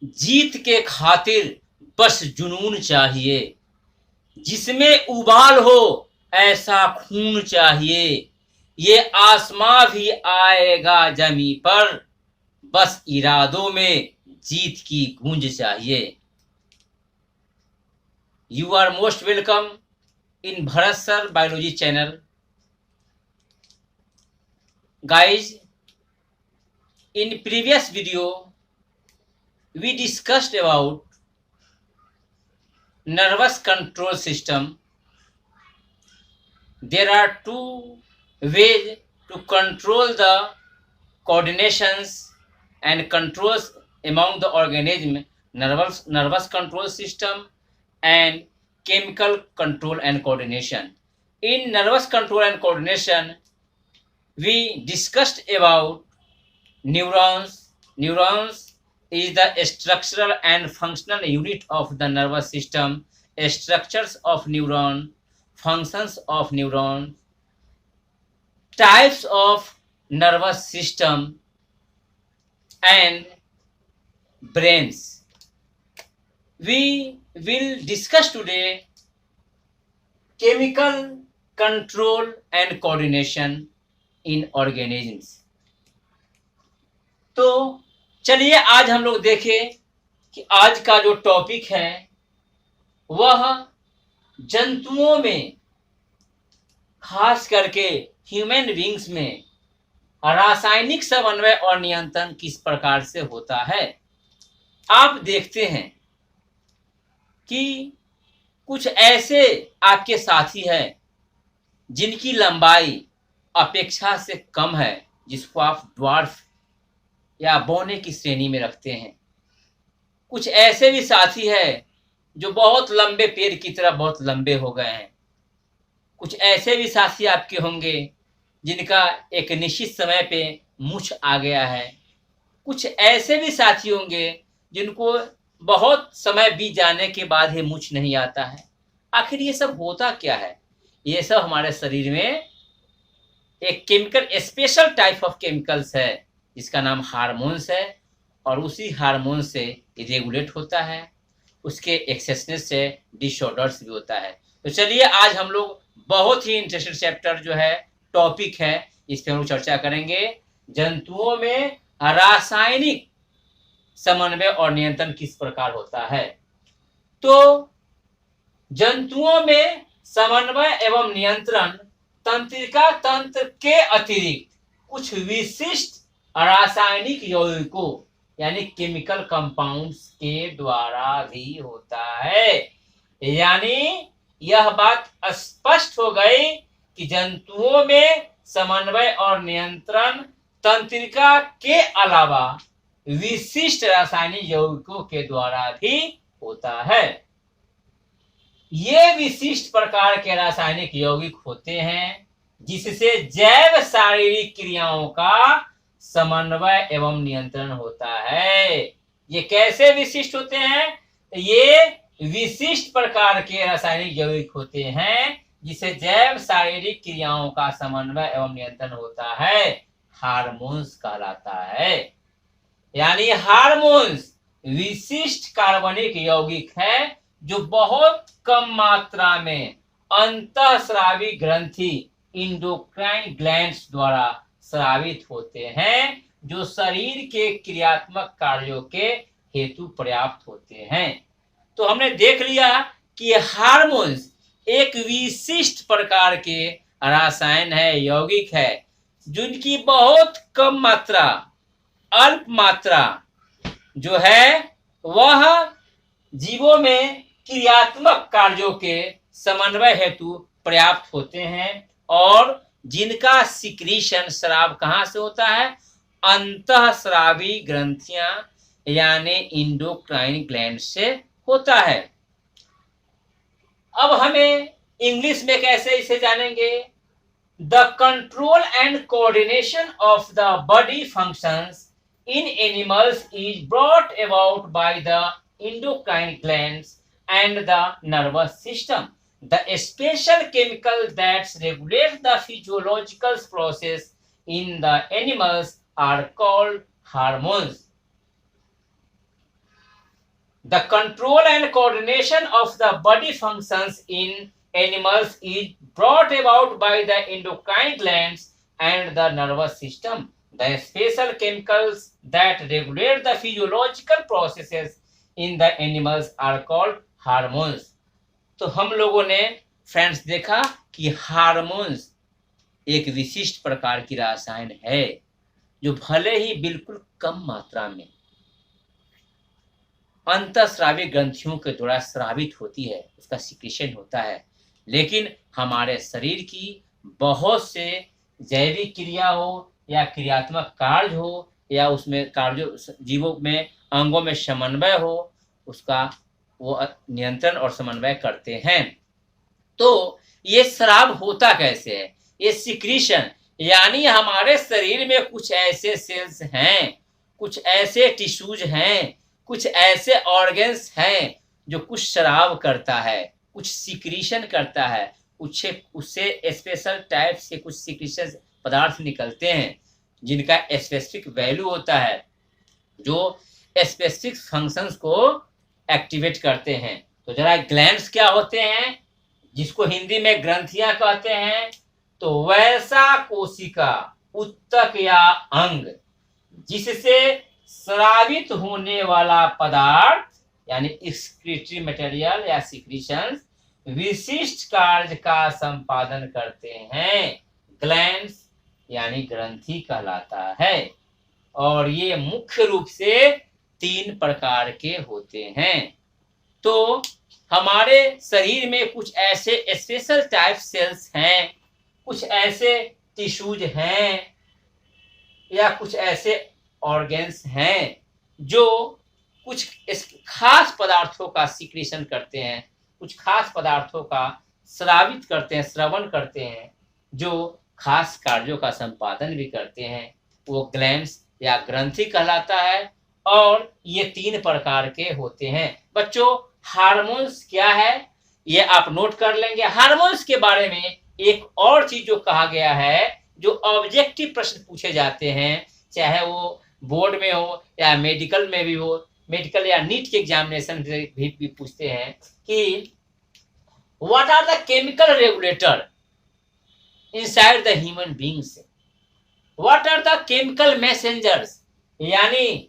जीत के खातिर बस जुनून चाहिए, जिसमें उबाल हो ऐसा खून चाहिए, ये आसमां भी आएगा जमी पर, बस इरादों में जीत की गूंज चाहिए। You are most welcome in Bharat Sir Biology channel. Guys, in previous video, we discussed about nervous control system. There are two ways to control the coordinations and controls among the organism, nervous control system and chemical control and coordination. In nervous control and coordination, we discussed about neurons. Neurons is the structural and functional unit of the nervous system. Structures of neuron, functions of neuron, types of nervous system and brains. We will discuss today chemical control and coordination in organisms. तो चलिए आज हम लोग देखें कि आज का जो टॉपिक है वह जंतुओं में, खास करके ह्यूमन बीइंग्स में रासायनिक समन्वय और नियंत्रण किस प्रकार से होता है। आप देखते हैं कि कुछ ऐसे आपके साथी हैं जिनकी लंबाई अपेक्षा से कम है, जिसको आप ड्वार्फ या बौने की श्रेणी में रखते हैं। कुछ ऐसे भी साथी हैं जो बहुत लंबे पेड़ की तरह बहुत लंबे हो गए हैं। कुछ ऐसे भी साथी आपके होंगे जिनका एक निश्चित समय पे मूछ आ गया है। कुछ ऐसे भी साथी होंगे जिनको बहुत समय बीत जाने के बाद ही मूछ नहीं आता है। आखिर ये सब होता क्या है? ये सब हमारे शरीर में एक chemical, special type of chemicals है जिसका नाम हार्मोन्स है, और उसी हार्मोन से रेगुलेट होता है। उसके एक्सेसनेस से डिसऑर्डर्स भी होता है। तो चलिए आज हम लोग बहुत ही इंटरेस्टेड चैप्टर जो है, टॉपिक है, इस पर हम लोग चर्चा करेंगे। जंतुओं में रासायनिक समन्वय और नियंत्रण किस प्रकार होता है। तो जंतुओं में समन्वय एवं नियंत्रण तंत्रिका तंत्र के अतिरिक्त कुछ विशिष्ट रासायनिक यौगिकों यानी केमिकल कंपाउंड्स के द्वारा भी होता है। यानी यह बात स्पष्ट हो गई कि जंतुओं में समन्वय और नियंत्रण तंत्रिका के अलावा विशिष्ट रासायनिक यौगिकों के द्वारा भी होता है। ये विशिष्ट प्रकार के रासायनिक यौगिक होते हैं जिससे जैव शारीरिक क्रियाओं का समन्वय एवं नियंत्रण होता है। ये कैसे विशिष्ट होते हैं? ये विशिष्ट प्रकार के रासायनिक यौगिक होते हैं जिसे जैव शारीरिक क्रियाओं का समन्वय एवं नियंत्रण होता है। हार्मोन्स कहलाता है। यानी हार्मोन्स विशिष्ट कार्बनिक यौगिक है जो बहुत कम मात्रा में अंतःस्रावी ग्रंथि इंडोक्राइन ग्लैंड्स द्वारा स्रावित होते हैं, जो शरीर के क्रियात्मक कार्यों के हेतु पर्याप्त होते हैं। तो हमने देख लिया कि हार्मोन्स एक विशिष्ट प्रकार के रसायन है, यौगिक है, जिनकी बहुत कम मात्रा, अल्प मात्रा जो है वह जीवों में क्रियात्मक कार्यों के समन्वय हेतु पर्याप्त होते हैं, और जिनका सिक्रीशन, स्राव कहाँ से होता है? अंतःस्रावी ग्रंथियां यानी इंडोक्राइन ग्लैंड से होता है। अब हमें इंग्लिश में कैसे इसे जानेंगे? The control and coordination of the body functions in animals is brought about by the endocrine glands and the nervous system. The special chemical that regulate the physiological process in the animals are called hormones. The control and coordination of the body functions in animals is brought about by the endocrine glands and the nervous system. The special chemicals that regulate the physiological processes in the animals are called hormones. तो हम लोगों ने friends देखा कि hormones एक विशिष्ट प्रकार की रसायन है जो भले ही बिल्कुल कम मात्रा में अंतःस्रावी ग्रंथियों के द्वारा स्रावित होती है, उसका सिक्रेशन होता है, लेकिन हमारे शरीर की बहुत से जैविक क्रिया हो या क्रियात्मक कार्य हो या उसमें कार्यों जीवों में अंगों में समन्वय हो, उसका वो नियंत्रण और समन्वय करते हैं। तो ये स्राव होता कैसे है? ये सिक्रीशन, यानी हमारे शरीर में कुछ ऐसे सेल्स हैं, कुछ ऐसे टिश्यूज हैं, कुछ ऐसे ऑर्गन्स हैं जो कुछ स्राव करता है, कुछ सिक्रीशन करता है, उससे स्पेशल टाइप से कुछ सिक्रीशन पदार्थ निकलते हैं जिनका स्पेसिफिक वैल्यू होता है, जो स्पेसिफिक फंक्शंस को एक्टिवेट करते हैं। तो जरा ग्लैंड्स क्या होते हैं, जिसको हिंदी में ग्रंथियां कहते हैं, तो वैसा कोशिका उत्तक या अंग जिससे स्रावित होने वाला पदार्थ यानी एक्सक्रीटरी मटेरियल या सिक्रीशंस विशिष्ट कार्य का संपादन करते हैं, ग्लैंड्स यानी ग्रंथि कहलाता है। और ये मुख्य रूप से 3 प्रकार के होते हैं। तो हमारे शरीर में कुछ ऐसे स्पेशल टाइप सेल्स हैं, कुछ ऐसे टिश्यूज हैं या कुछ ऐसे ऑर्गन्स हैं जो कुछ खास पदार्थों का सिक्रीशन करते हैं, कुछ खास पदार्थों का स्रावित करते हैं, श्रवण करते हैं, जो खास कार्यों का संपादन भी करते हैं, वो ग्लैंड्स या ग्रंथि कहलाता है। और ये 3 प्रकार के होते हैं। बच्चों, हार्मोन्स क्या है ये आप नोट कर लेंगे। हार्मोन्स के बारे में एक और चीज जो कहा गया है, जो ऑब्जेक्टिव प्रश्न पूछे जाते हैं, चाहे वो बोर्ड में हो या मेडिकल में भी हो, मेडिकल या नीट के एग्जामिनेशन भी पूछते हैं कि what are the chemical regulator inside the human beings, what are the chemical messengers, यानी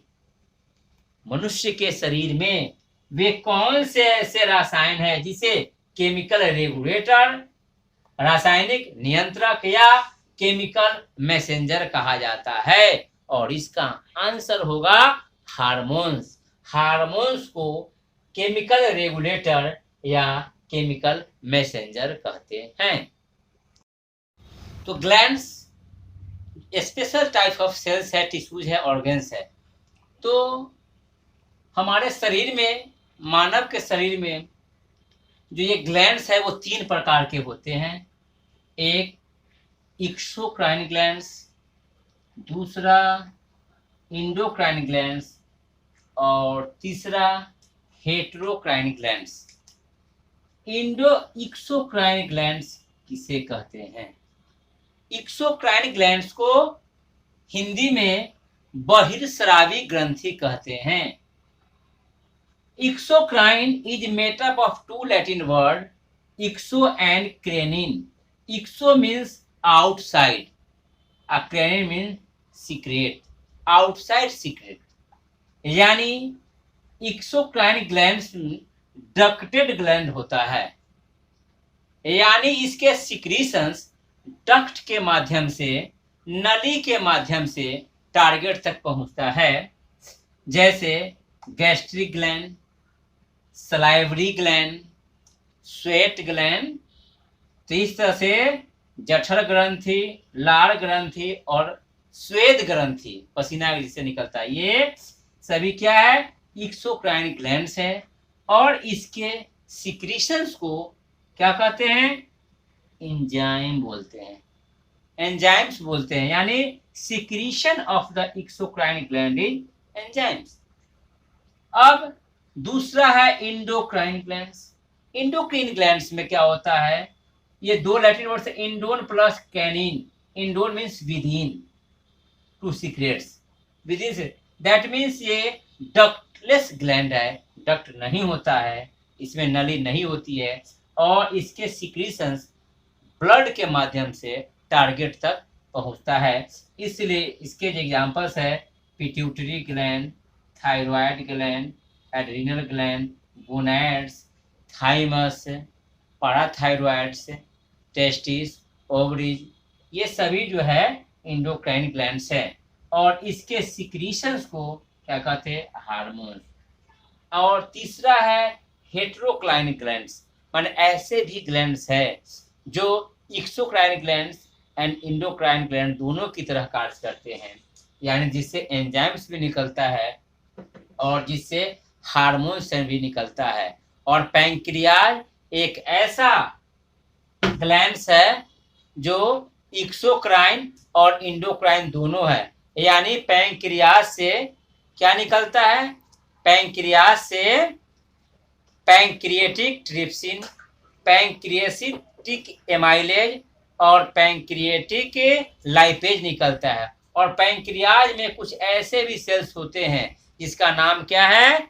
मनुष्य के शरीर में वे कौन से ऐसे रसायन है जिसे केमिकल रेगुलेटर, रासायनिक नियंत्रक या केमिकल मैसेंजर कहा जाता है। और इसका आंसर होगा हार्मोन्स। हार्मोन्स को केमिकल रेगुलेटर या केमिकल मैसेंजर कहते हैं। तो glands special type of cells है, टिश्यूज है, ऑर्गन्स है। तो हमारे शरीर में, मानव के शरीर में जो ये ग्लैंड्स है वो 3 प्रकार के होते हैं। एक एक्सोक्राइन ग्लैंड्स, दूसरा इंडोक्राइन ग्लैंड्स और तीसरा हेटेरोक्राइन ग्लैंड्स। एक्सोक्राइन ग्लैंड्स किसे कहते हैं? एक्सोक्राइन ग्लैंड्स को हिंदी में बहिर्स्रावी ग्रंथि कहते हैं। Exocrine is made up of 2 Latin words, exo and crinin. Exo means outside, crinin means secret, outside secret. यानी exocrine glands डक्टेड ग्लैंड होता है, यानी इसके सिक्रीशंस डक्ट के माध्यम से, नली के माध्यम से टारगेट तक पहुंचता है, जैसे gastric gland, salivary gland, sweat gland. तो इस तरह से जठर ग्रंथि, लार ग्रंथि और स्वेद ग्रंथि, पसीना जिससे निकलता है, ये सभी क्या है? एक्सोक्राइन ग्लैंड्स है। और इसके सिक्रीशंस को क्या कहते हैं? एंजाइम बोलते हैं, एंजाइम्स बोलते हैं। यानी secretion of the exocrine gland is enzymes. अब दूसरा है इंडोक्राइन ग्लैंड्स। इंडोक्राइन ग्लैंड्स में क्या होता है? ये 2 लैटिन वर्ड से इंडोन प्लस कैनिन। इंडोन means within, to secrets, within से, दैट मीन्स ये डक्टलेस ग्लैंड है, डक्ट नहीं होता है, इसमें नली नहीं होती है और इसके सिक्रीशंस ब्लड के माध्यम से टारगेट तक पहुंचता है। इसलिए इसके जो एग्जांपल्स है pituitary gland, thyroid gland, adrenal gland, gonads, thymus, parathyroids, testis, ovaries, ये सभी जो है एंडोक्राइन ग्लैंड्स है और इसके सिक्रीशंस को क्या कहते हैं, हार्मोन्स। और तीसरा है हेटेरोक्लाइन ग्लैंड्स, माने ऐसे भी ग्लैंड्स है जो exocrine glands and endocrine gland दोनों की तरह कार्य करते हैं, यानी जिससे एंजाइम्स भी निकलता है और जिससे हार्मोन्स भी निकलता है। और पैंक्रियाज एक ऐसा ग्लैंड्स है जो एक्सोक्राइन और इंडोक्राइन दोनों है, यानी पैंक्रियाज से क्या निकलता है, पैंक्रियाज से पैंक्रिएटिक ट्रिप्सिन, पैंक्रिएटिक एमाइलेज और पैंक्रिएटिक लाइपेज निकलता है। और पैंक्रियाज में कुछ ऐसे भी सेल्स होते हैं जिसका नाम क्या है,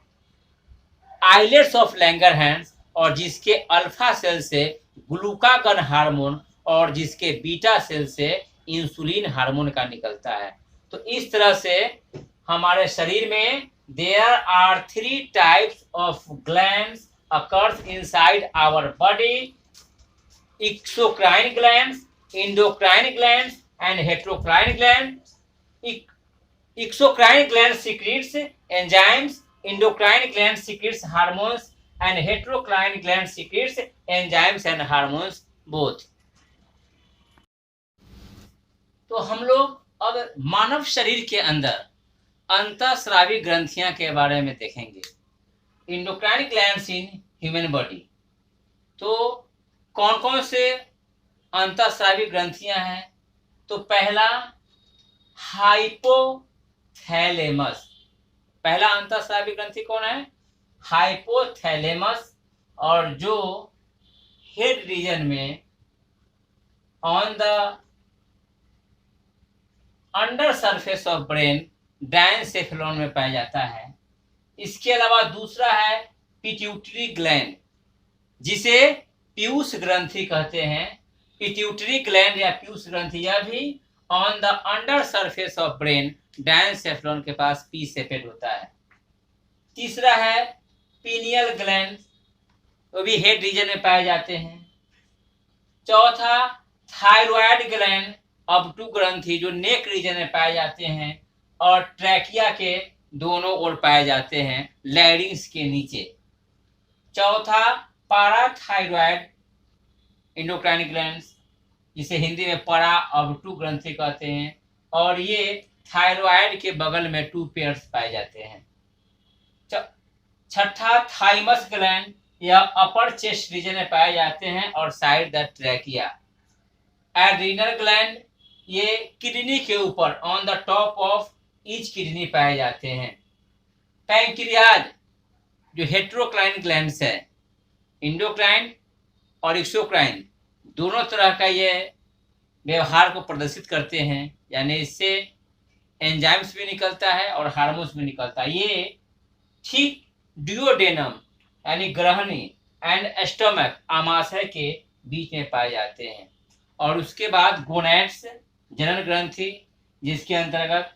आइलेट्स ऑफ लैंगरहैंस, और जिसके अल्फा सेल से ग्लूकागन हार्मोन और जिसके बीटा सेल से इंसुलिन हार्मोन का निकलता है। तो इस तरह से हमारे शरीर में there are 3 types of glands occurs inside our body: exocrine glands, endocrine glands and heterocrine glands. Exocrine gland secretes enzymes, endocrine gland secretes hormones and heterocrine gland secretes enzymes and hormones both. तो हम लोग अब मानव शरीर के अंदर अंतःस्रावी ग्रंथियां के बारे में देखेंगे। Endocrine glands in human body, तो कौन कौन से अंतःस्रावी ग्रंथियां हैं, तो पहला हाइपोथैलेमस, पहला अंतःस्रावी ग्रंथि कौन है, हाइपोथैलेमस, और जो हेड रीजन में on the under surface of brain diencephalon में पाया जाता है। इसके अलावा दूसरा है पिट्यूटरी ग्लैंड, जिसे पीयूष ग्रंथि कहते हैं। पिट्यूटरी ग्लैंड या पीयूष ग्रंथि यह भी on the under surface of brain diencephalon के पास पी सेपेट होता है। तीसरा है पीनियल ग्लैंड, वो भी हेड रीजन में पाए जाते हैं। चौथा थायराइड ग्लैंड, ऑब्टू ग्रंथि, जो नेक रीजन में पाए जाते हैं और ट्रैकिया के दोनों ओर पाए जाते हैं, लैरिंग्स के नीचे। चौथा पैराथायरॉइड एंडोक्राइन ग्लैंड्स, जिसे हिंदी में परा ऑब्टू ग्रंथि कहते हैं, और ये थायराइड के बगल में 2 पेयर्स पाए जाते हैं। छठा थाइमस ग्लैंड, यह अपर चेस्ट रीजन में पाए जाते हैं और side the trachea. Adrenal gland, ये किडनी के ऊपर on the top of each kidney पाए जाते हैं। पैंक्रियाज जो हेटेरोक्राइन ग्लैंड्स है, इंडोक्राइन और एक्सोक्राइन दोनों तरह का ये व्यवहार को प्रदर्शित करते हैं, यानी इससे एंजाइम्स भी निकलता है और हार्मोन्स भी निकलता है। ये ठीक ड्यूओडेनम यानी ग्रहणी एंड स्टमक आमाशय के बीच में पाए जाते हैं। और उसके बाद गोनैड्स जनन ग्रंथि, जिसके अंतर्गत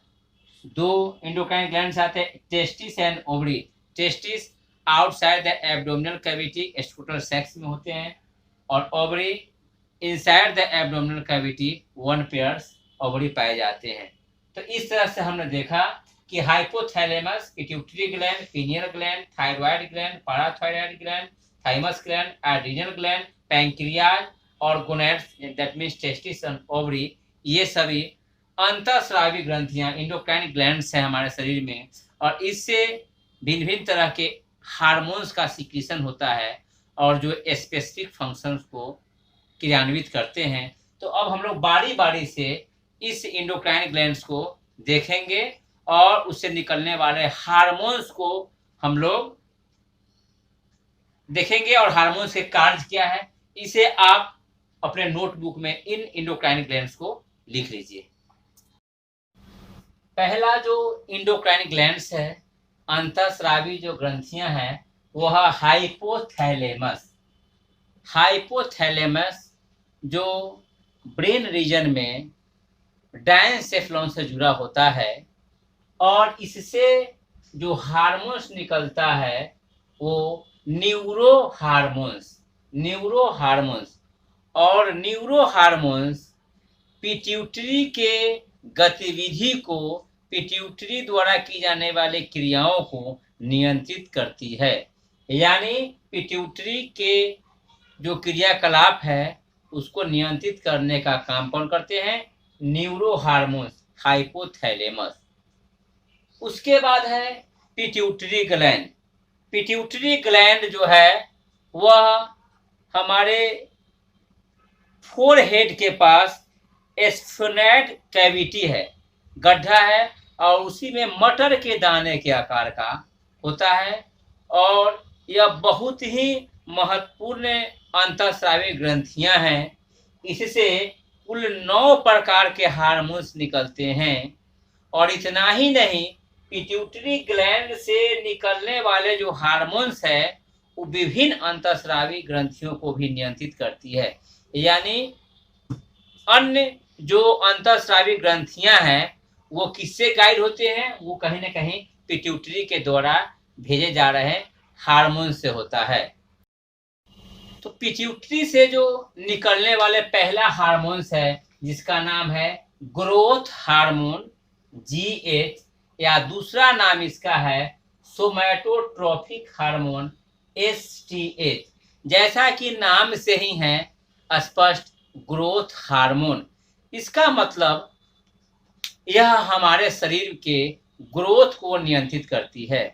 2 एंडोक्राइन ग्लैंड्स आते हैं, testis and ovary. Testis outside the abdominal cavity scrotal sacs में होते हैं और ovary inside the abdominal cavity 1 pairs ovary पाए जाते हैं। तो इस तरह से हमने देखा कि hypothalamus, pituitary gland, pineal gland, thyroid gland, parathyroid gland, thymus gland, adrenal gland, pancreas और gonads, that means testis and ovary, ये सभी अंतःस्रावी ग्रंथियां इंडोक्राइन ग्लैंड्स हैं हमारे शरीर में, और इससे भिन्न भिन्न तरह के हार्मोन्स का सिक्रीशन होता है और जो स्पेसिफिक फंक्शंस को क्रियान्वित करते हैं। तो अब हम लोग बारी बारी से इस इंडोक्राइन ग्लैंड्स को देखेंगे और उससे निकलने वाले हार्मोन्स को हम लोग देखेंगे और हार्मोन्स के कार्य क्या है, इसे आप अपने नोटबुक में इन इंडोक्राइन ग्लैंड्स को लिख लीजिए। पहला जो इंडोक्राइन ग्लैंड्स है, अंतःस्रावी जो ग्रंथियां हैं, वह हाइपोथैलेमस। हाइपोथैलेमस जो ब्रेन रीजन में डायनसेफलॉन से जुड़ा होता है, और इससे जो हार्मोन्स निकलता है वो न्यूरो हार्मोन्स और न्यूरो हार्मोन्स पिट्यूटरी के गतिविधि को, पिट्यूटरी द्वारा की जाने वाली क्रियाओं को नियंत्रित करती है। यानी पिट्यूटरी के जो क्रियाकलाप है उसको नियंत्रित करने का काम कौन करते हैं? Neuro hormones, hypothalamus. उसके बाद है पिट्यूटरी ग्लैंड। पिट्यूटरी ग्लैंड जो है वह हमारे फोरहेड के पास एस्फेनॉइड कैविटी है, गड्ढा है, और उसी में मटर के दाने के आकार का होता है। और यह बहुत ही महत्वपूर्ण अंतःस्रावी ग्रंथियां हैं। इससे कुल 9 प्रकार के हार्मोन्स निकलते हैं। और इतना ही नहीं, पिट्यूटरी ग्लैंड से निकलने वाले जो हार्मोन्स है वो विभिन्न अंतःस्रावी ग्रंथियों को भी नियंत्रित करती है। यानी अन्य जो अंतःस्रावी ग्रंथियां हैं वो किससे गाइड होते हैं? वो कहीं ना कहीं पिट्यूटरी के द्वारा भेजे जा रहे हार्मोन से होता है। तो पिट्यूटरी से जो निकलने वाले पहला हार्मोन्स है जिसका नाम है ग्रोथ हार्मोन GH, या दूसरा नाम इसका है सोमैटोट्रोपिक हार्मोन STH। जैसा कि नाम से ही है स्पष्ट, ग्रोथ हार्मोन। इसका मतलब यह हमारे शरीर के ग्रोथ को नियंत्रित करती है।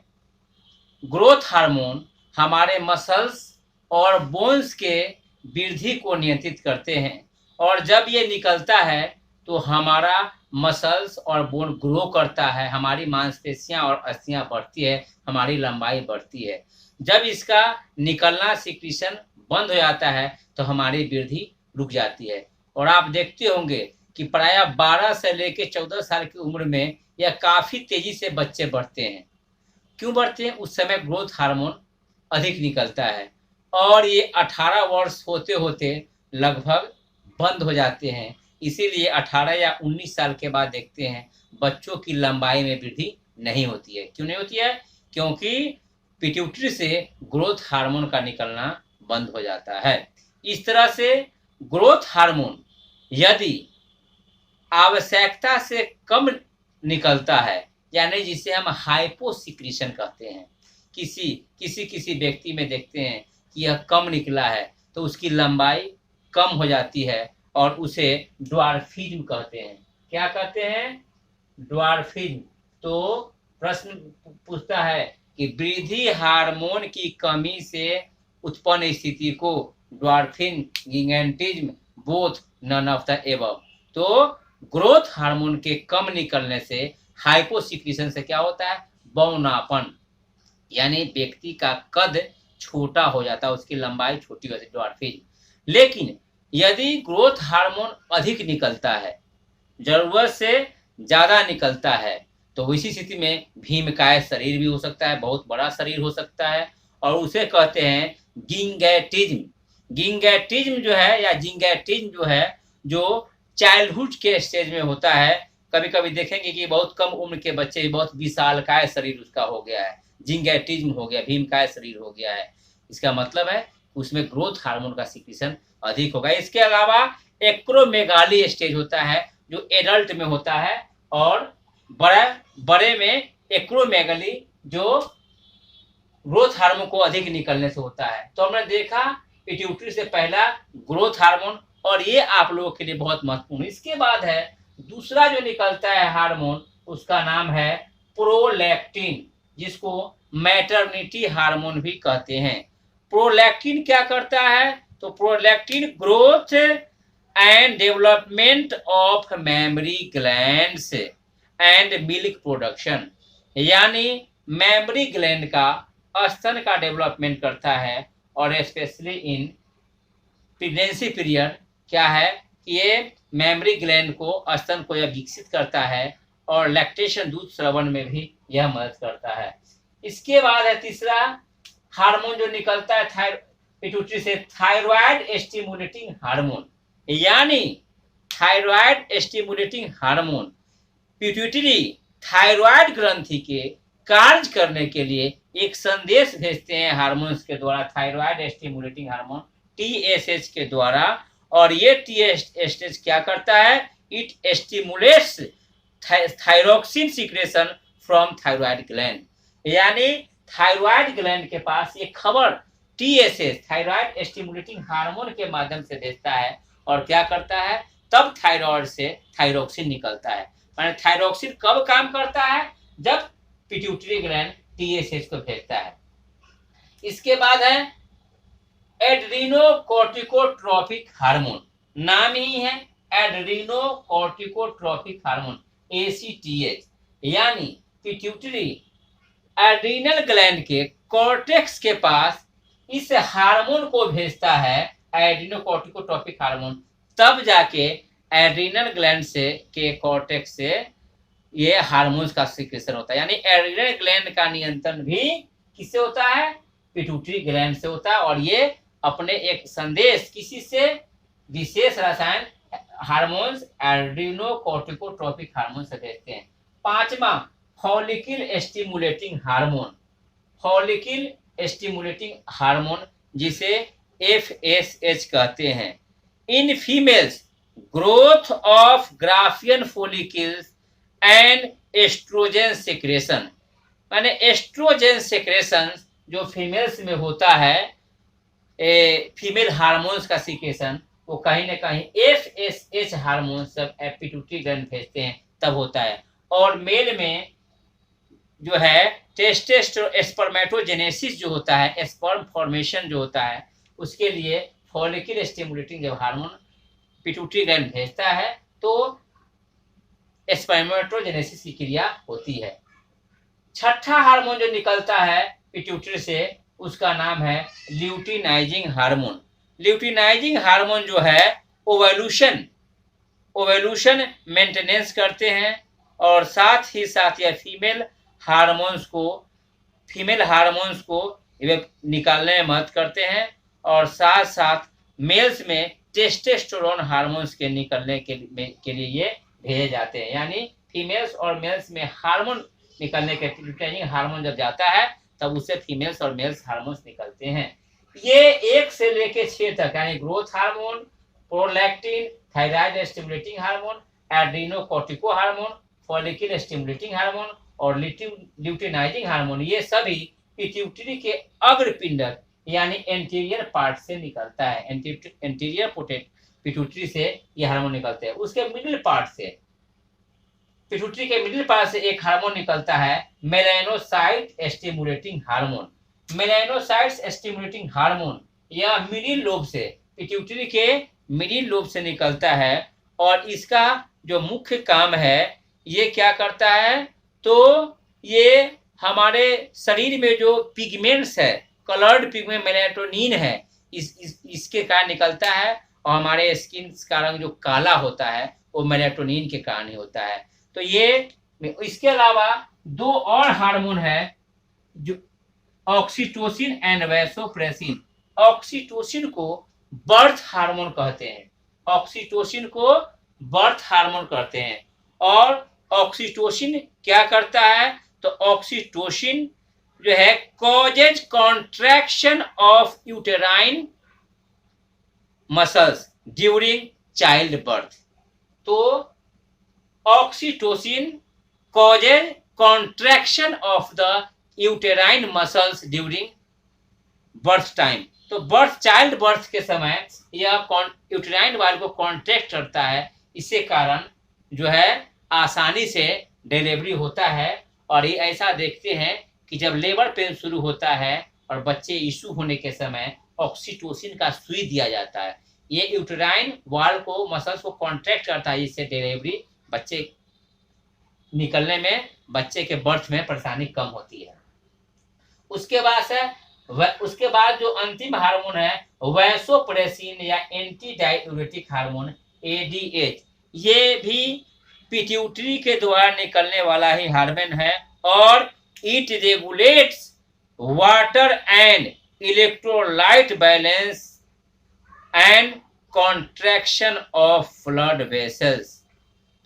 ग्रोथ हार्मोन हमारे मसल्स और बोन्स के वृद्धि को नियंत्रित करते हैं, और जब ये निकलता है तो हमारा मसल्स और बोन ग्रो करता है, हमारी मांसपेशियां और अस्थियां बढ़ती है, हमारी लंबाई बढ़ती है। जब इसका निकलना सिक्रीशन बंद हो जाता है तो हमारी वृद्धि रुक जाती है। और आप देखते होंगे कि प्रायः 12 से लेकर 14 साल की उम्र में यह काफ़ी तेजी से बच्चे बढ़ते हैं। क्यों बढ़ते हैं? उस समय ग्रोथ हार्मोन अधिक निकलता है, और ये 18 वर्ष होते होते लगभग बंद हो जाते हैं। इसीलिए 18 या 19 साल के बाद देखते हैं बच्चों की लंबाई में वृद्धि नहीं होती है। क्यों नहीं होती है? क्योंकि पिट्यूटरी से ग्रोथ हार्मोन का निकलना बंद हो जाता है। इस तरह से ग्रोथ हार्मोन यदि आवश्यकता से कम निकलता है, यानी जिसे हम हाइपोसिक्रीशन कहते हैं, किसी व्यक्ति में देखते हैं कि यह कम निकला है तो उसकी लंबाई कम हो जाती है और उसे ड्वार्फिज्म कहते हैं। क्या कहते हैं? ड्वार्फिज्म। तो प्रश्न पूछता है कि वृद्धि हार्मोन की कमी से उत्पन्न स्थिति को dwarfism, gigantism, both, none of the above. तो ग्रोथ हार्मोन के कम निकलने से हाइपोसिक्रीशन से क्या होता है? बौनापन, यानी व्यक्ति का कद छोटा हो जाता है, उसकी लंबाई छोटी हो जाती है, ड्वार्फिज्म। लेकिन यदि ग्रोथ हार्मोन अधिक निकलता है, जरूरत से ज्यादा निकलता है, तो इसी स्थिति में भीमकाय शरीर भी हो सकता है, बहुत बड़ा शरीर हो सकता है, और उसे कहते हैं गिंगैटिज्म। गिंगैटिज्म जो है या जिंगैटिज्म जो है, जो चाइल्डहुड के स्टेज में होता है। कभी कभी देखेंगे कि बहुत कम उम्र के बच्चे, बहुत विशालकाय शरीर उसका हो गया है, जिंगैटिज्म हो गया, भीमकाय शरीर हो गया है। इसका मतलब है उसमें ग्रोथ हार्मोन का सिक्रीशन अधिक होगा। इसके अलावा एक्रोमेगाली स्टेज होता है जो एडल्ट में होता है, और बड़े में एक्रोमेगाली जो ग्रोथ हार्मोन को अधिक निकलने से होता है। तो हमने देखा पिट्यूटरी से पहला ग्रोथ हार्मोन, और ये आप लोगों के लिए बहुत महत्वपूर्ण। इसके बाद है दूसरा जो निकलता है हार्मोन, उसका नाम है प्रोलैक्टिन, जिसको मैटरनिटी हार्मोन भी कहते हैं। प्रोलैक्टिन क्या करता है? तो prolactin growth and development of mammary glands and milk production, यानी मेमरी ग्लैंड का स्तन का डेवलपमेंट करता है, और स्पेशली इन प्रेगनेंसी पीरियड क्या है, ये मेमरी ग्लैंड को, स्तन को यह विकसित करता है, और लैक्टेशन दूध श्रवण में भी यह मदद करता है। इसके बाद है तीसरा हार्मोन जो निकलता है पिट्यूटरी से, थायराइड स्टिमुलेटिंग हार्मोन, यानी thyroid stimulating hormone pituitary thyroid ग्रंथि के कार्य करने के लिए एक संदेश भेजते हैं हार्मोन्स के द्वारा, थायराइड स्टिमुलेटिंग हार्मोन TSH के द्वारा। और ये TSH क्या करता है, it stimulates thyroxine secretion from thyroid gland, यानी थायराइड ग्लैंड के पास ये खबर TSH थायराइड स्टिमुलेटिंग हार्मोन के माध्यम से भेजता है, और क्या करता है, तब थायराइड से थायरोक्सिन निकलता है। माने थायरोक्सिन कब काम करता है, जब पिट्यूटरी ग्लैंड TSH को भेजता है। इसके बाद है एड्रीनोकोर्टिकोट्रोपिक हार्मोन, नाम ही है एड्रीनोकोर्टिकोट्रोपिक हार्मोन ACTH, यानी पिट्यूटरी एड्रीनल ग्लैंड के कॉर्टेक्स के पास इस हार्मोन को भेजता है, एड्रीनोकोर्टिकोट्रोपिक हार्मोन, तब जाके एड्रीनल ग्लैंड से के कॉर्टेक्स से ये हार्मोन्स का सिक्रेशन होता है। यानी एड्रीनल ग्लैंड का नियंत्रण भी किससे होता है, पिट्यूटरी ग्लैंड से होता है, और ये अपने एक संदेश किसी से, विशेष रसायन हार्मोन्स एड्रीनोकोर्टिकोट्रोपिक हार्मोन से भेजते हैं। पांचवा follicle stimulating hormone, follicle stimulating hormone जिसे FSH कहते हैं। In females growth of Graafian follicles and estrogen secretion, माने एस्ट्रोजन सेक्रेशन जो फीमेल्स में होता है, फीमेल हार्मोन्स का सिक्रेशन, वो कहीं ना कहीं FSH हार्मोन सब पिट्यूटरी ग्लैंड भेजते हैं तब होता है। और मेल में जो है टेस्टोस्टेरोन स्पर्मेटोजेनेसिस जो होता है, स्पर्म फॉर्मेशन जो होता है, उसके लिए फॉलिकल स्टिमुलेटिंग जब हार्मोन पिट्यूटरी ग्लैंड भेजता है तो स्पर्मेटोजेनेसिस की क्रिया होती है। छठा हार्मोन जो निकलता है पिट्यूटरी से, उसका नाम है ल्यूटिनाइजिंग हार्मोन। ल्यूटिनाइजिंग हार्मोन जो है ओवेल्यूशन मेंटेनेंस करते हैं, और साथ ही साथ यह फीमेल हार्मोन्स को निकालने में मदद करते हैं, और साथ साथ मेल्स में टेस्टोस्टेरोन हार्मोन्स के निकलने के लिए ये भेजे जाते हैं। यानी फीमेल्स और मेल्स में हार्मोन निकलने के ल्यूटिनाइजिंग हार्मोन जब जाता है तब उससे फीमेल्स और मेल्स हार्मोन्स निकलते हैं। ये 1 से लेके 6 तक, यानी growth hormone, prolactin, thyroid stimulating hormone, adrenocortico hormone, follicle stimulating hormone और ल्यूटिनाइजिंग हार्मोन, ये सभी पिट्यूटरी के अग्रपिंडक यानी एंटीरियर पार्ट से निकलता है। एंटीरियर पिट्यूटरी से ये हार्मोन निकलते हैं। उसके मिडिल पार्ट से, पिट्यूटरी के मिडिल पार्ट से एक हार्मोन निकलता है melanocyte stimulating hormone. Melanocytes stimulating hormone या मिडिल लोब से, पिट्यूटरी के मिडिल लोब से निकलता है, और इसका जो मुख्य काम है, ये क्या करता है, तो ये हमारे शरीर में जो पिगमेंट्स है, कलर्ड पिगमेंट मेलाटोनिन है, इसके कारण निकलता है, और हमारे स्किन का रंग जो काला होता है वो मेलाटोनिन के कारण ही होता है। तो ये, इसके अलावा 2 और हार्मोन है जो ऑक्सीटोसिन एंड वैसोप्रेसिन। ऑक्सीटोसिन को बर्थ हार्मोन कहते हैं, ऑक्सीटोसिन को बर्थ हार्मोन कहते हैं। और ऑक्सीटोसिन क्या करता है, तो ऑक्सीटोसिन जो है causes contraction of uterine muscles during child birth. तो oxytocin causes contraction of the uterine muscles during birth time. तो चाइल्ड बर्थ के समय यह यूटेराइन वाल को कॉन्ट्रैक्ट करता है, इससे कारण जो है आसानी से डिलीवरी होता है। और ये ऐसा देखते हैं कि जब लेबर पेन शुरू होता है और बच्चे इशू होने के समय ऑक्सीटोसिन का सुई दिया जाता है, ये यूटेराइन वाल को, मसल्स को कॉन्ट्रैक्ट करता है, इससे डिलीवरी, बच्चे निकलने में, बच्चे के बर्थ में परेशानी कम होती है। उसके बाद जो अंतिम हार्मोन है वैसोप्रेसिन या एंटी डाययूरेटिक हार्मोन ADH, ये भी पिट्यूटरी के द्वारा निकलने वाला ही हार्मोन है, और it regulates water and electrolyte balance and contraction of blood vessels.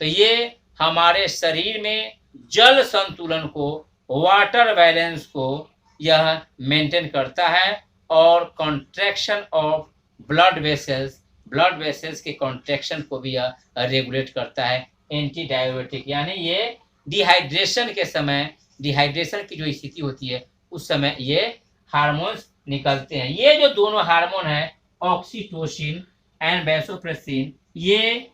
तो ये हमारे शरीर में जल संतुलन को, वाटर बैलेंस को यह मेंटेन करता है और कॉन्ट्रैक्शन ऑफ ब्लड वेसल्स के कॉन्ट्रैक्शन को भी यह रेगुलेट करता है। एंटी डायबिटिक यानी ये डिहाइड्रेशन के समय, डिहाइड्रेशन की जो स्थिति होती है उस समय ये हार्मोन्स निकलते हैं। ये जो दोनों हार्मोन है ऑक्सीटोसिन एंड वैसोप्रेसिन, ये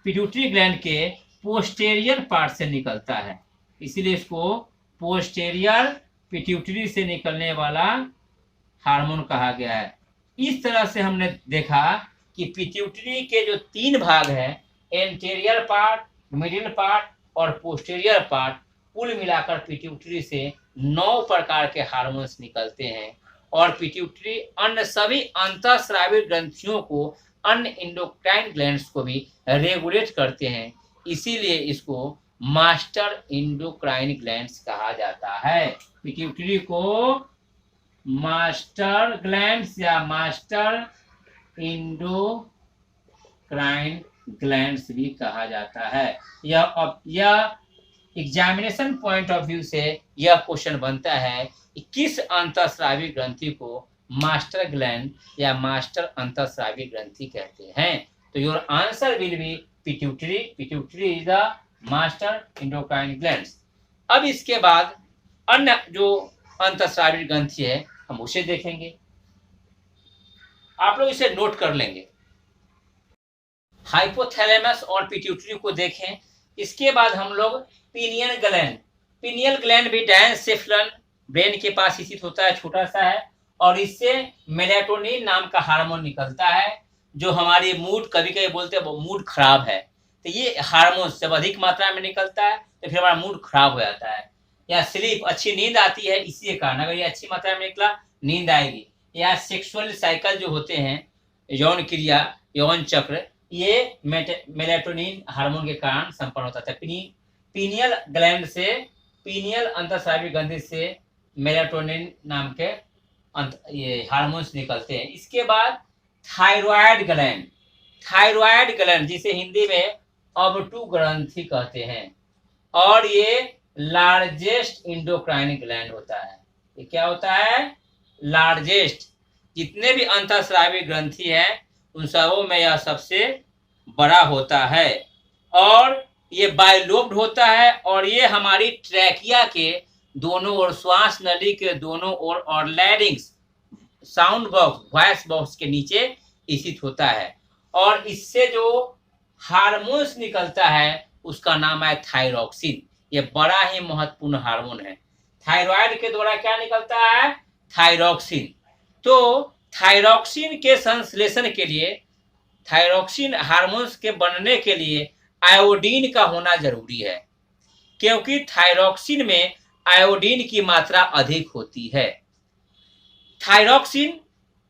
पिट्यूटरी ग्लैंड के पोस्टेरियर पार्ट से निकलता है, इसीलिए इसको पोस्टेरियर पिट्यूटरी से निकलने वाला हार्मोन कहा गया है। इस तरह से हमने देखा कि पिट्यूटरी के जो 3 भाग हैं, एंटीरियर पार्ट, मिडिल पार्ट और पोस्टेरियर पार्ट, कुल मिलाकर पिट्यूटरी से 9 प्रकार के हार्मोन्स निकलते हैं और पिट्यूटरी अन्य सभी अंतःस्रावी ग्रंथियों को, अन्य इंडोक्राइन ग्लैंड्स को भी रेगुलेट करते हैं। इसीलिए इसको मास्टर इंडोक्राइन ग्लैंड्स कहा जाता है। पिट्यूटरी को मास्टर ग्लैंड्स या मास्टर इंडोक्राइन ग्लैंड्स भी कहा जाता है। यह एग्जामिनेशन पॉइंट ऑफ व्यू से यह क्वेश्चन बनता है कि किस अंतःस्रावी ग्रंथि को मास्टर ग्लैंड या मास्टर अंतःस्रावी ग्रंथि कहते हैं। तो your answer will be pituitary. Pituitary is the master endocrine glands. अब इसके बाद अन्य जो अंतःस्रावी ग्रंथि है हम उसे देखेंगे। आप लोग इसे नोट कर लेंगे। हाइपोथैलेमस और पिट्यूटरी को देखें। इसके बाद हम लोग पीनियल ग्लैंड भी डायनसेफ्लन ब्रेन के पास स्थित होता है, छोटा सा है, और इससे मेलेटोनिन नाम का हार्मोन निकलता है जो हमारी मूड, कभी कभी बोलते हैं मूड खराब है, तो ये हार्मोन जब अधिक मात्रा में निकलता है तो फिर हमारा मूड खराब हो जाता है। या स्लीप, अच्छी नींद आती है इसी के कारण, अगर ये अच्छी मात्रा में निकला नींद आएगी। या सेक्सुअल साइकिल जो होते हैं, यौन क्रिया, यौन चक्र, ये मेलेटोनिन हार्मोन के कारण संपन्न होता था। पीनियल ग्लैंड से, पीनियल अंतःस्रावी ग्रंथि से मेलेटोनिन नाम के ये हार्मोन्स निकलते हैं। इसके बाद थायराइड ग्लैंड जिसे हिंदी में अबटू ग्रंथि कहते हैं, और ये लार्जेस्ट इंडोक्राइन ग्लैंड होता है। ये क्या होता है? लार्जेस्ट। जितने भी अंतःस्रावी ग्रंथि हैं उन सबों में यह सबसे बड़ा होता है और ये बाइलोब्ड होता है, और ये हमारी ट्रैकिया के दोनों ओर, श्वास नली के दोनों ओर और larynx, sound box, voice box के नीचे स्थित होता है। और इससे जो हार्मोन्स निकलता है उसका नाम है थायरॉक्सिन। ये बड़ा ही महत्वपूर्ण हार्मोन है। थायराइड के द्वारा क्या निकलता है? थायरॉक्सिन। तो थायरॉक्सिन के संश्लेषण के लिए, थायरॉक्सिन हार्मोन्स के बनने के लिए आयोडीन का होना जरूरी है, क्योंकि थायरॉक्सिन में आयोडीन की मात्रा अधिक होती है। थायरॉक्सिन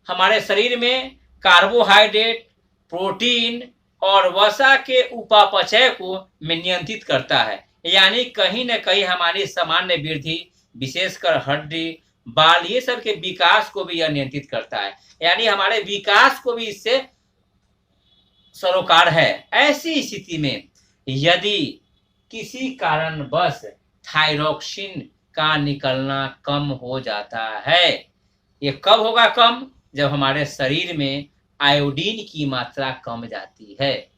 हमारे शरीर में कार्बोहाइड्रेट, प्रोटीन और वसा के उपापचय को नियंत्रित करता है, यानी कहीं न कहीं हमारी सामान्य वृद्धि, विशेषकर हड्डी, बाल, ये सब के विकास को भी यह नियंत्रित करता है, यानी हमारे विकास को भी इससे सरोकार है। ऐसी स्थिति में यदि किसी कारणवश थायरॉक्सिन का निकलना कम हो जाता है, ये कब होगा कम? जब हमारे शरीर में आयोडीन की मात्रा कम जाती है।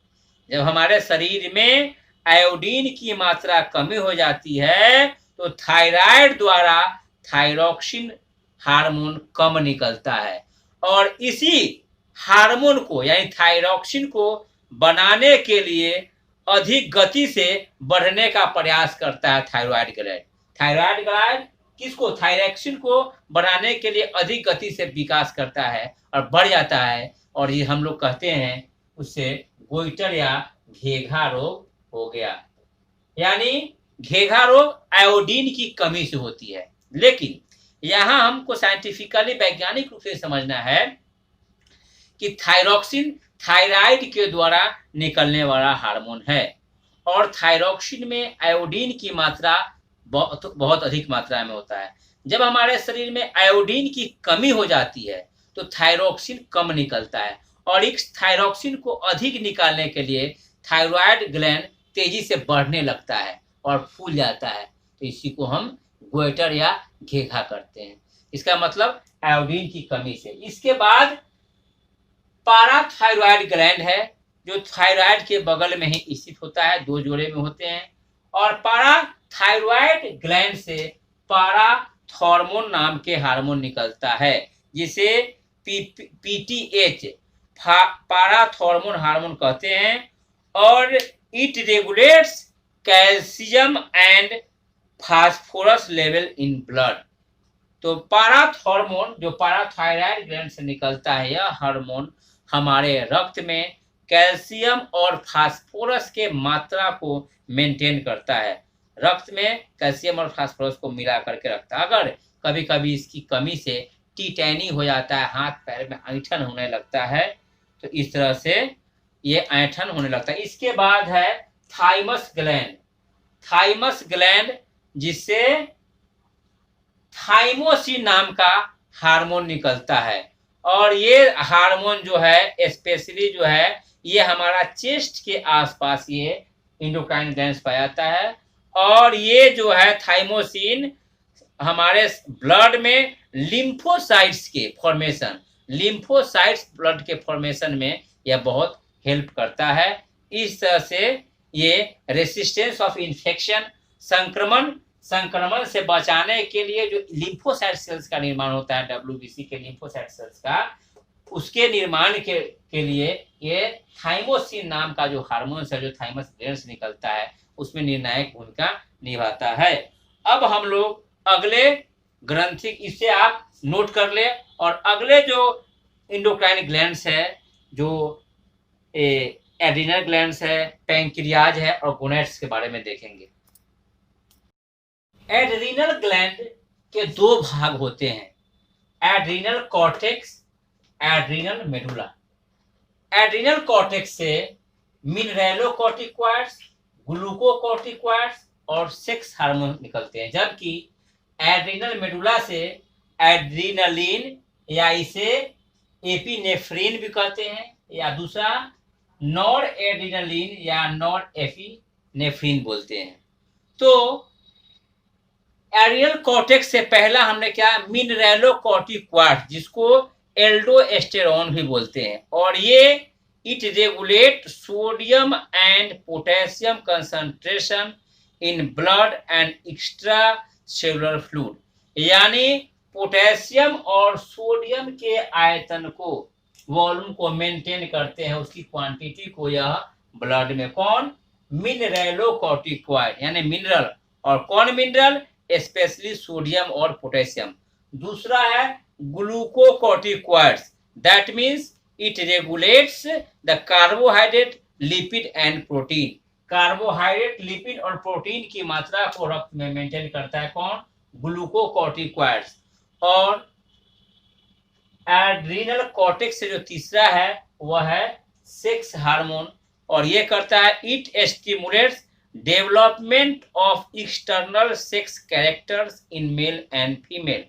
जब हमारे शरीर में आयोडीन की मात्रा कमी हो जाती है तो थायराइड द्वारा थायरॉक्सिन हार्मोन कम निकलता है, और इसी हार्मोन को यानी थायरॉक्सिन को बनाने के लिए अधिक गति से बढ़ने का प्रयास करता है थायराइड ग्लैंड। थायराइड ग्लैंड किसको? थायरॉक्सिन को बनाने के लिए अधिक गति से विकास करता है और बढ़ जाता है, और ये हम लोग कहते हैं उससे गोइटर या घेघा रोग हो गया। यानी घेघा रोग आयोडीन की कमी से होती है। लेकिन यहाँ हमको साइंटिफिकली, वैज्ञानिक रूप से समझना है कि थायरॉक्सिन थायराइड के द्वारा निकलने वाला हार्मोन है, और थायरॉक्सिन में आयोडीन की मात्रा बहुत अधिक मात्रा में होता है। जब हमारे शरीर में आयोडीन की कमी हो जाती है तो थायरोक्सिन कम निकलता है, और इस थायरोक्सिन को अधिक निकालने के लिए थायराइड ग्लैंड तेजी से बढ़ने लगता है और फूल जाता है। तो इसी को हम गोइटर या घेघा करते हैं। इसका मतलब आयोडीन की कमी से। इसके बाद पाराथायरॉयड ग्लैंड है, जो थायराइड के बगल में ही स्थित होता है, दो जोड़े में होते हैं। और पाराथायरॉयड ग्लैंड से पाराथॉर्मोन नाम के हार्मोन निकलता है, जिसे पीटीएच पाराथॉर्मोन हार्मोन कहते हैं, और it regulates calcium and phosphorus level in blood. तो पाराथॉर्मोन जो पाराथायरॉयड ग्लैंड से निकलता है, यह हार्मोन हमारे रक्त में कैल्शियम और फास्फोरस के मात्रा को मेंटेन करता है। रक्त में कैल्शियम और फास्फोरस को मिला करके रखता है। अगर कभी कभी इसकी कमी से टीटैनी हो जाता है, हाथ पैर में ऐंठन होने लगता है, तो इस तरह से ये ऐंठन होने लगता है। इसके बाद है थाइमस ग्लैंड। थाइमस ग्लैंड जिससे थाइमोसिन नाम का हार्मोन निकलता है, और ये हार्मोन जो है स्पेशली जो है ये हमारा चेस्ट के आसपास ये एंडोक्राइन ग्लैंड पाया जाता है। और ये जो है थाइमोसिन हमारे ब्लड में लिम्फोसाइट्स के फॉर्मेशन, लिम्फोसाइट्स ब्लड के फॉर्मेशन में यह बहुत हेल्प करता है। इस तरह से ये रेसिस्टेंस ऑफ इन्फेक्शन, संक्रमण से बचाने के लिए जो लिम्फोसाइट सेल्स का निर्माण होता है, डब्ल्यूबीसी के लिम्फोसाइट सेल्स का, उसके निर्माण के लिए ये थाइमोसिन नाम का जो हार्मोन है, जो थाइमस ग्लैंड से निकलता है, उसमें निर्णायक भूमिका निभाता है। अब हम लोग अगले ग्रंथि, इसे आप नोट कर ले, और अगले जो एंडोक्राइन ग्लैंड्स है, जो एड्रिनल ग्लैंड्स है, पैंक्रियाज है और गोनेड्स के बारे में देखेंगे। एड्रिनल ग्लैंड के दो भाग होते हैं, adrenal cortex, adrenal medulla. Adrenal cortex से मिनरेलोकॉर्टिकॉइड्स, ग्लूकोकॉर्टिकॉइड्स और सेक्स हार्मोन निकलते हैं, जबकि एड्रिनल मेडुला से एड्रिनलिन या इसे एपिनेफ्रिन भी कहते हैं, या दूसरा नॉर एड्रिनलिन या नॉर एपिनेफ्रिन बोलते हैं। तो एड्रिनल कॉर्टेक्स से पहला हमने क्या, मिनरेलोकॉर्टिकॉइड्स, जिसको एल्डोस्टेरोन भी बोलते हैं, और ये it regulate sodium and potassium concentration in blood and extra cellular fluid, यानी पोटेशियम और सोडियम के आयतन को, वॉल्यूम को मेंटेन करते हैं, उसकी क्वांटिटी को यह ब्लड में। कौन? मिनरेलोकॉर्टिकॉइड, यानी मिनरल। और कौन मिनरल? स्पेशली सोडियम और पोटेशियम। दूसरा है glucocorticoids, that means it regulates the carbohydrate, lipid and protein. Carbohydrate, lipid और प्रोटीन की मात्रा को रक्त में मेंटेन करता है। कौन? ग्लूकोकॉर्टिकॉइड्स। और एड्रिनल कॉर्टेक्स से जो तीसरा है वह है सेक्स हार्मोन, और ये करता है, it stimulates development of external sex characters in male and female.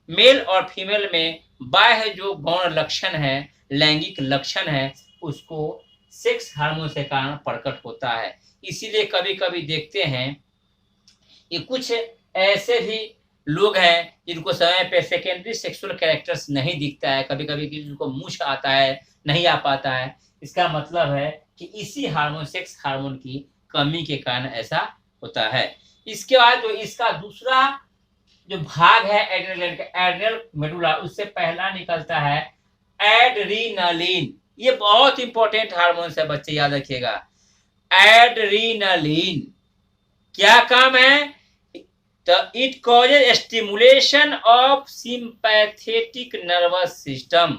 Male और फीमेल में बाह्य जो गौण लक्षण है, लैंगिक लक्षण है, उसको सेक्स हार्मोन से कारण प्रकट होता है। इसीलिए कभी कभी देखते हैं कि कुछ ऐसे भी लोग हैं जिनको समय पे सेकेंडरी सेक्सुअल कैरेक्टर्स नहीं दिखता है, कभी कभी जिनको मूछ आता है, नहीं आ पाता है। इसका मतलब है कि इसी हार्मोन, सेक्स हार्मोन की कमी के कारण ऐसा होता है। इसके बाद जो इसका दूसरा जो भाग है एड्रिनल ग्लैंड का, एड्रिनल मेडुला, उससे पहला निकलता है एड्रीनलिन। ये बहुत इंपॉर्टेंट हार्मोन है बच्चे, याद रखिएगा। एड्रीनलिन क्या काम है? तो it causes stimulation of sympathetic nervous system.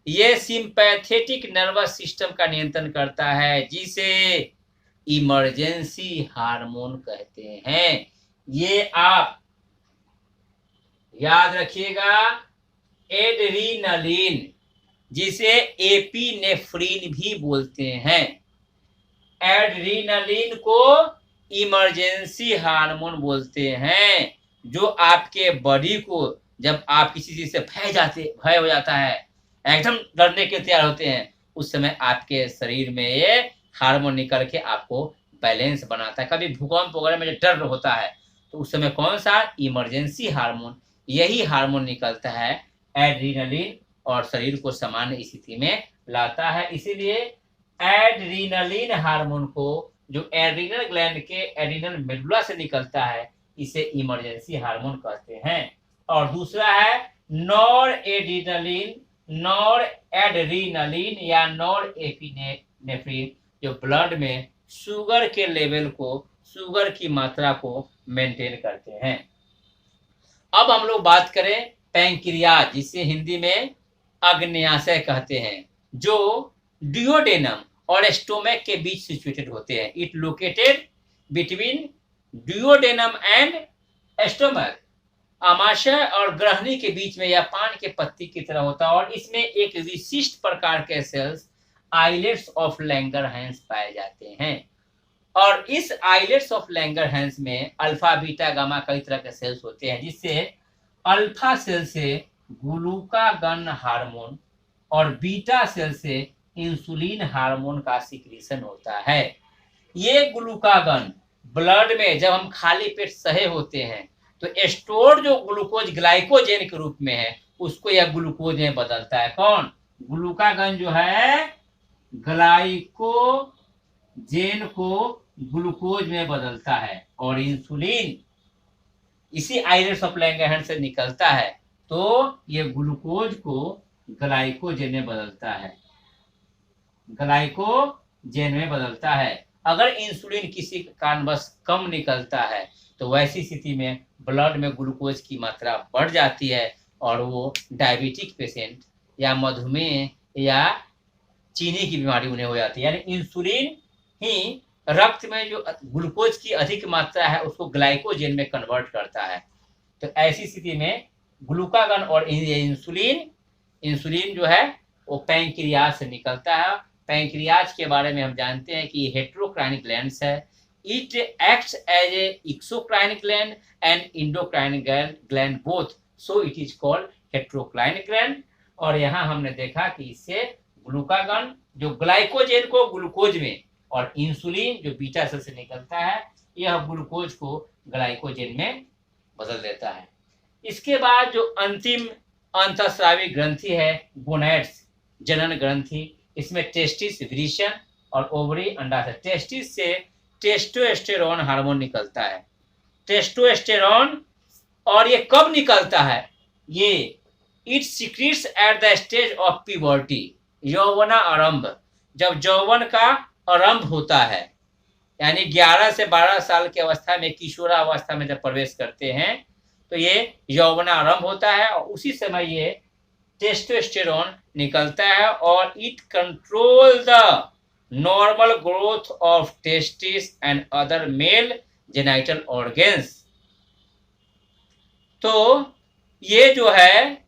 ये सिंपैथेटिक नर्वस सिस्टम का नियंत्रण करता है, जिसे इमरजेंसी हार्मोन कहते हैं। ये आप याद रखिएगा, एड्रीनलिन, जिसे एपिनेफ्रिन भी बोलते हैं। एड्रीनलिन को इमरजेंसी हार्मोन बोलते हैं, जो आपके बॉडी को, जब आप किसी चीज से भय हो जाता है, एकदम डरने के तैयार होते हैं, उस समय आपके शरीर में ये हार्मोन निकल के आपको बैलेंस बनाता है। कभी भूकंप वगैरह में जो डर होता है, तो उस समय कौन सा इमरजेंसी हार्मोन, यही हार्मोन निकलता है एड्रीनलिन, और शरीर को सामान्य स्थिति में लाता है। इसीलिए एड्रीनलिन हार्मोन को, जो एड्रीनल ग्लैंड के एड्रीनल मेडुला से निकलता है, इसे इमरजेंसी हार्मोन कहते हैं। और दूसरा है नॉर एड्रीनलिन या नॉर एपिनेफ्रिन, जो ब्लड में शुगर के लेवल को, शुगर की मात्रा को मेंटेन करते हैं। अब हम लोग बात करें पैंक्रियाज, जिसे हिंदी में अग्न्याशय कहते हैं, जो डिओडेनम और स्टोमक के बीच सिचुएटेड होते हैं। It located between duodenum and stomach. आमाशय और ग्रहणी के बीच में यह पान के पत्ती की तरह होता है, और इसमें एक विशिष्ट प्रकार के सेल्स आइलेट्स ऑफ लैंगरहैंस पाए जाते हैं। और इस आइलेट्स ऑफ लैंगरहैंस में अल्फा बीटा गामा कई तरह के सेल्स होते हैं, जिससे अल्फा सेल से ग्लूकागन हार्मोन और बीटा सेल से इंसुलिन हार्मोन का सिक्रीशन होता है। ये ग्लूकागन ब्लड में जब हम खाली पेट सहे होते हैं, तो स्टोर जो ग्लूकोज ग्लाइकोजेन के रूप में है, उसको यह ग्लूकोज में बदलता है। कौन? ग्लूकागन जो है ग्लाइकोजेन को ग्लूकोज में बदलता है, और इंसुलिन इसी आइलेट्स ऑफ लैंगरहैंस से निकलता है, तो ये ग्लूकोज को ग्लाइकोजेन में बदलता है, ग्लाइकोजेन में बदलता है। अगर इंसुलिन किसी कारणवश कम निकलता है, तो वैसी स्थिति में ब्लड में ग्लूकोज की मात्रा बढ़ जाती है, और वो डायबिटिक पेशेंट या मधुमेह या चीनी की बीमारी उन्हें हो जाती है। यानी इंसुलिन ही रक्त में जो ग्लूकोज की अधिक मात्रा है, उसको ग्लाइकोजेन में कन्वर्ट करता है। तो ऐसी स्थिति में ग्लूकागन और इंसुलिन जो है वो पैंक्रियाज से निकलता है। पैंक्रियाज के बारे में हम जानते हैं कि हेट्रोक्राइनिक ग्लैंड्स है। It acts as a exocrinic gland and endocrinic gland both, so it is called heterocrinic gland. और यहाँ हमने देखा कि इससे ग्लूकागन जो ग्लाइकोजेन को ग्लूकोज में, और इंसुलिन जो बीटा सेल से निकलता है, यह ग्लूकोज को ग्लाइकोजेन में बदल देता है। इसके बाद जो अंतिम अंतःस्रावी ग्रंथि है गोनैड्स, जनन ग्रंथि, इसमें टेस्टिस विरिशन और ओवरी अंडाशय। टेस्टिस से टेस्टोस्टेरोन हार्मोन निकलता है। टेस्टोस्टेरोन, और ये कब निकलता है? ये it secretes at the stage of puberty, यौवना आरंभ, जब यौवन का आरंभ होता है, यानी 11 से 12 साल की अवस्था में, किशोरावस्था में जब प्रवेश करते हैं, तो ये यौवना आरंभ होता है, और उसी समय ये टेस्टोस्टेरोन निकलता है, और it control the normal growth of testis and other mail genital organs. तो ये जो है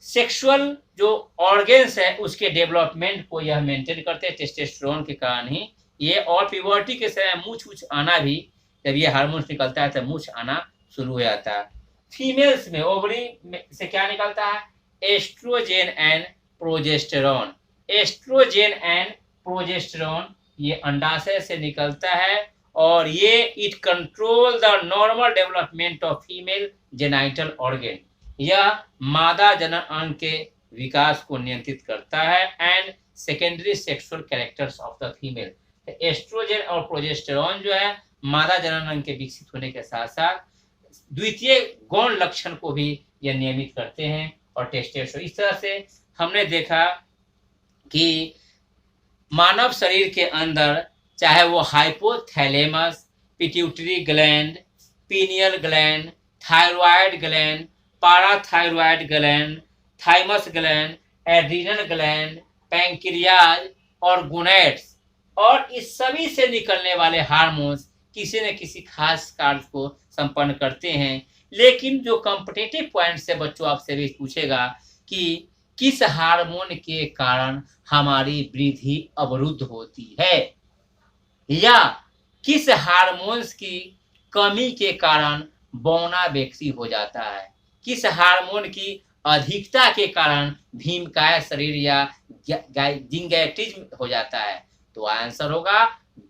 सेक्सुअल जो ऑर्गेन्स है, उसके डेवलपमेंट को यह मेंटेन करते हैं टेस्टोस्टेरोन के कारण ही ये। और प्यूबर्टी के समय मूछ आना भी, जब ये हार्मोन निकलता है तो मूछ आना शुरू हो जाता है। फीमेल्स में ओवरी से क्या निकलता है? Estrogen and progesterone. Estrogen and progesterone ये अंडाशय से निकलता है, और ये it control the normal development of female genital organ. यह मादा जनन अंग के विकास को नियंत्रित करता है। And secondary sexual characters of the female. Estrogen और प्रोजेस्टेरोन जो है मादा जनन अंग के विकसित होने के साथ साथ द्वितीय गौण लक्षण को भी यह नियमित करते हैं, और टेस्टोस्टेरोन। इस तरह से हमने देखा कि मानव शरीर के अंदर, चाहे वो hypothalamus, pituitary gland, pineal gland, thyroid gland, parathyroid gland, thymus gland, adrenal gland, pancreas और गोनैड्स, और इस सभी से निकलने वाले हार्मोन्स किसी न किसी खास कार्य को संपन्न करते हैं। लेकिन जो कॉम्पिटिटिव पॉइंट से बच्चों आपसे भी पूछेगा कि किस हार्मोन के कारण हमारी वृद्धि अवरुद्ध होती है, या किस हार्मोन्स की कमी के कारण बौना व्यक्ति हो जाता है। किस हार्मोन की अधिकता के कारण भीमकाय शरीर या जिंगैटिज्म हो जाता है? तो आंसर होगा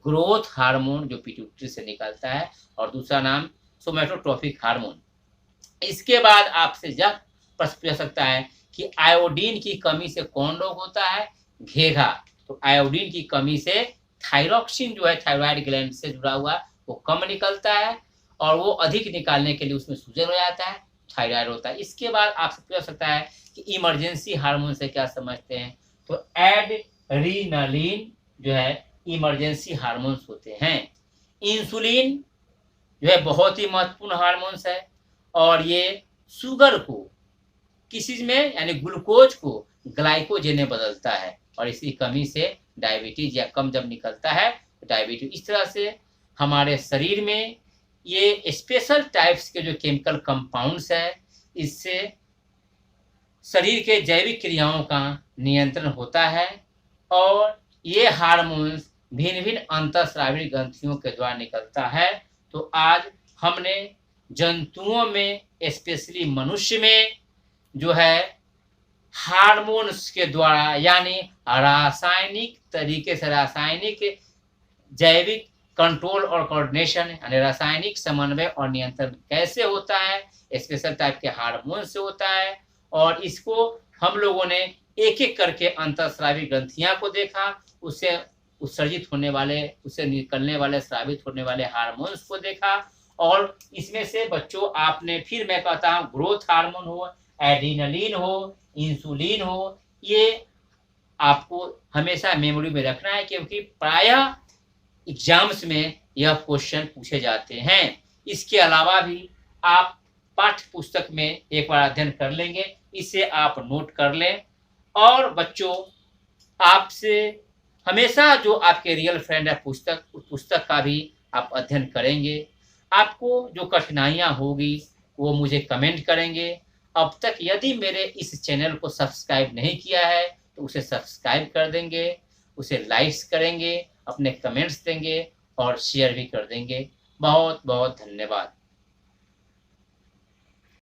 ग्रोथ हार्मोन जो पिट्यूटरी से निकलता है, और दूसरा नाम सोमैटोट्रोपिक हार्मोन। इसके बाद आपसे यह प्रश्न पूछा सकता है कि आयोडीन की कमी से कौन रोग होता है? घेघा। तो आयोडीन की कमी से थायरॉक्सिन जो है थायराइड ग्लैंड से जुड़ा हुआ वो कम निकलता है, और वो अधिक निकालने के लिए उसमें सूजन हो जाता है, थायराइड होता है। इसके बाद आपसे पूछा सकता है कि इमरजेंसी हार्मोन से क्या समझते हैं? तो एड्रीनलिन जो है इमरजेंसी हार्मोन्स होते हैं। इंसुलिन जो है बहुत ही महत्वपूर्ण हार्मोन्स है, और ये शुगर को किसी में यानी ग्लूकोज को ग्लाइकोजेन में बदलता है, और इसकी कमी से डायबिटीज या कम जब निकलता है तो डायबिटीज। इस तरह से हमारे शरीर में ये स्पेशल टाइप्स के जो केमिकल कंपाउंड्स है, इससे शरीर के जैविक क्रियाओं का नियंत्रण होता है, और ये हार्मोन्स भिन्न भिन्न अंतःस्रावी ग्रंथियों के द्वारा निकलता है। तो आज हमने जंतुओं में स्पेशली मनुष्य में जो है हार्मोन्स के द्वारा यानी रासायनिक तरीके से रासायनिक जैविक कंट्रोल और कोऑर्डिनेशन यानी रासायनिक समन्वय और नियंत्रण कैसे होता है, स्पेशल टाइप के हार्मोन से होता है, और इसको हम लोगों ने एक एक करके अंतःस्रावी ग्रंथियां को देखा, उससे उत्सर्जित होने वाले उससे निकलने वाले स्रावित होने वाले हार्मोन्स को देखा, और इसमें से बच्चों आपने फिर मैं कहता हूँ ग्रोथ हार्मोन हो, एड्रीनलिन हो, इंसुलिन हो, ये आपको हमेशा मेमोरी में रखना है, क्योंकि प्रायः एग्जाम्स में यह क्वेश्चन पूछे जाते हैं। इसके अलावा भी आप पाठ्य पुस्तक में एक बार अध्ययन कर लेंगे, इसे आप नोट कर लें। और बच्चों आपसे हमेशा जो आपके रियल फ्रेंड है पुस्तक, उस पुस्तक का भी आप अध्ययन करेंगे। आपको जो कठिनाइयाँ होगी वो मुझे कमेंट करेंगे। अब तक यदि मेरे इस चैनल को सब्सक्राइब नहीं किया है तो उसे सब्सक्राइब कर देंगे, उसे लाइक्स करेंगे, अपने कमेंट्स देंगे और शेयर भी कर देंगे। बहुत बहुत धन्यवाद।